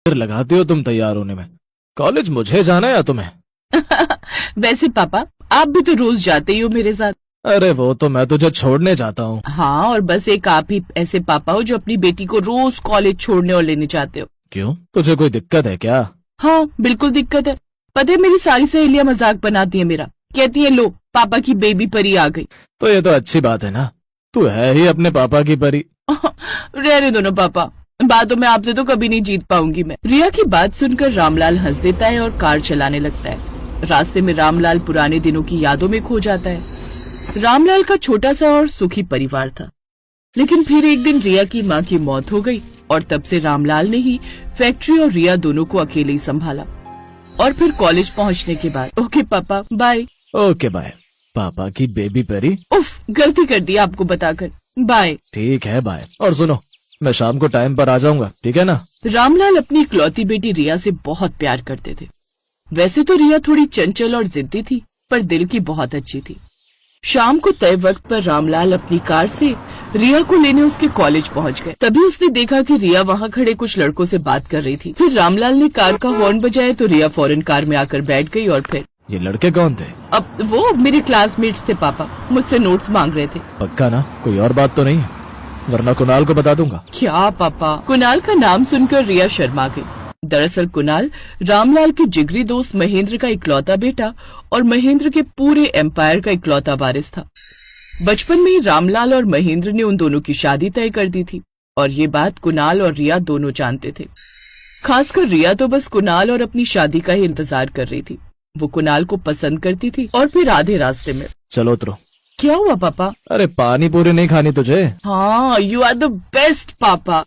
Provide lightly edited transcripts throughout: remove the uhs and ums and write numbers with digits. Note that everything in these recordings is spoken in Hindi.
देर लगाती हो तुम तैयार होने में? कॉलेज मुझे जाना है या तुम्हें? वैसे पापा आप भी तो रोज जाते ही हो मेरे साथ। अरे वो तो मैं तुझे छोड़ने जाता हूँ। हाँ, और बस एक आप ही ऐसे पापा हो जो अपनी बेटी को रोज कॉलेज छोड़ने और लेने जाते हो। क्यों, तुझे कोई दिक्कत है क्या? हाँ बिल्कुल दिक्कत है। पता है मेरी सारी सहेलियां मजाक बनाती है मेरा, कहती है लो पापा की बेबी परी आ गई। तो ये तो अच्छी बात है ना, तू है ही अपने पापा की परी। रहने दो ना पापा, बातों में आपसे तो कभी नहीं जीत पाऊंगी मैं। रिया की बात सुनकर रामलाल हंस देता है और कार चलाने लगता है। रास्ते में रामलाल पुराने दिनों की यादों में खो जाता है। रामलाल का छोटा सा और सुखी परिवार था, लेकिन फिर एक दिन रिया की माँ की मौत हो गई और तब से रामलाल ने ही फैक्ट्री और रिया दोनों को अकेले ही संभाला। और फिर कॉलेज पहुँचने के बाद ओके पापा बाय। Okay bye. पापा की बेबी परी? उफ, गलती कर दी आपको बताकर। बाय। ठीक है बाय। और सुनो, मैं शाम को टाइम पर आ जाऊंगा, ठीक है ना? रामलाल अपनी इकलौती बेटी रिया से बहुत प्यार करते थे। वैसे तो रिया थोड़ी चंचल और जिद्दी थी, पर दिल की बहुत अच्छी थी। शाम को तय वक्त पर रामलाल अपनी कार से रिया को लेने उसके कॉलेज पहुंच गए। तभी उसने देखा कि रिया वहां खड़े कुछ लड़कों से बात कर रही थी। फिर रामलाल ने कार का हॉर्न बजाया तो रिया फौरन कार में आकर बैठ गई। और फिर ये लड़के कौन थे? अब वो मेरे क्लासमेट्स थे पापा, मुझसे नोट्स मांग रहे थे। पक्का ना, कोई और बात तो नहीं है? वरना कुणाल को बता दूंगा। क्या पापा? कुणाल का नाम सुनकर रिया शर्मा गई। दरअसल कुणाल रामलाल के जिगरी दोस्त महेंद्र का इकलौता बेटा और महेंद्र के पूरे एम्पायर का इकलौता वारिस था। बचपन में ही रामलाल और महेंद्र ने उन दोनों की शादी तय कर दी थी और ये बात कुणाल और रिया दोनों जानते थे। खासकर रिया तो बस कुणाल और अपनी शादी का ही इंतजार कर रही थी। वो कुणाल को पसंद करती थी। और फिर आधे रास्ते में चलो उतरो। क्या हुआ पापा? अरे पानी पूरी नहीं खानी तुझे? हाँ, यू आर द बेस्ट पापा।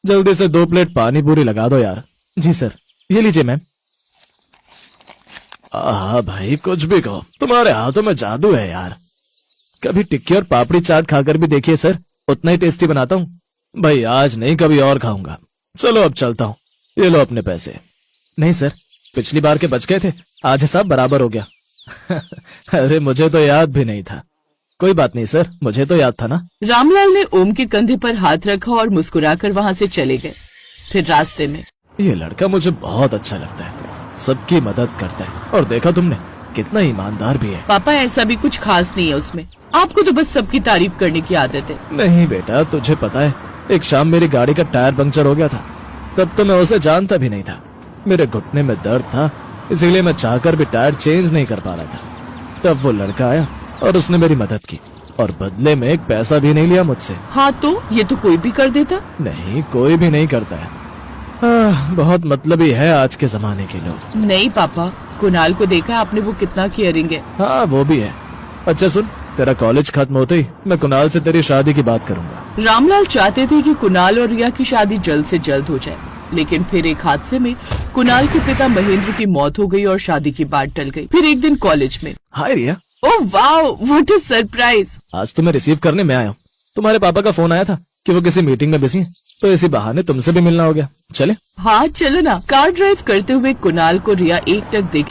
जल्दी से 2 प्लेट पानी पूरी लगा दो यार। जी सर। ये लीजिए मैम। हाँ भाई, कुछ भी कहो, तुम्हारे हाथों में जादू है यार। कभी टिक्की और पापड़ी चाट खाकर भी देखिए सर, उतना ही टेस्टी बनाता हूँ। भाई आज नहीं, कभी और खाऊंगा। चलो अब चलता हूँ, ये लो अपने पैसे। नहीं सर, पिछली बार के बच गए थे, आज सब बराबर हो गया। अरे मुझे तो याद भी नहीं था। कोई बात नहीं सर, मुझे तो याद था ना। रामलाल ने ओम के कंधे पर हाथ रखा और मुस्कुराकर वहाँ से चले गए। फिर रास्ते में ये लड़का मुझे बहुत अच्छा लगता है, सबकी मदद करता है और देखा तुमने कितना ईमानदार भी है। पापा ऐसा भी कुछ खास नहीं है उसमें, आपको तो बस सबकी तारीफ करने की आदत है। नहीं बेटा, तुझे पता है एक शाम मेरी गाड़ी का टायर पंक्चर हो गया था। तब तो मैं उसे जानता भी नहीं था। मेरे घुटने में दर्द था, इसीलिए मैं चाहकर भी टायर चेंज नहीं कर पा रहा था। तब वो लड़का आया और उसने मेरी मदद की और बदले में एक पैसा भी नहीं लिया मुझसे। हाँ तो ये तो कोई भी कर देता। नहीं, कोई भी नहीं करता है। बहुत मतलबी है आज के जमाने के लोग। नहीं पापा, कुणाल को देखा आपने, वो कितना केयरिंग है। हाँ वो भी है। अच्छा सुन, तेरा कॉलेज खत्म होते ही मैं कुणाल से तेरी शादी की बात करूंगा। रामलाल चाहते थे कि कुणाल और रिया की शादी जल्द से जल्द हो जाए, लेकिन फिर एक हादसे में कुणाल के पिता महेंद्र की मौत हो गई और शादी की बात टल गई। फिर एक दिन कॉलेज में। Hi Riya. Oh wow, what a surprise. आज तुम्हें रिसीव करने में आया हूँ। तुम्हारे पापा का फोन आया था कि वो किसी मीटिंग में बिजी हैं, तो इसी बहाने तुमसे भी मिलना हो गया। चले? हाँ चलो ना। कार ड्राइव करते हुए कुणाल को रिया एकटक देखे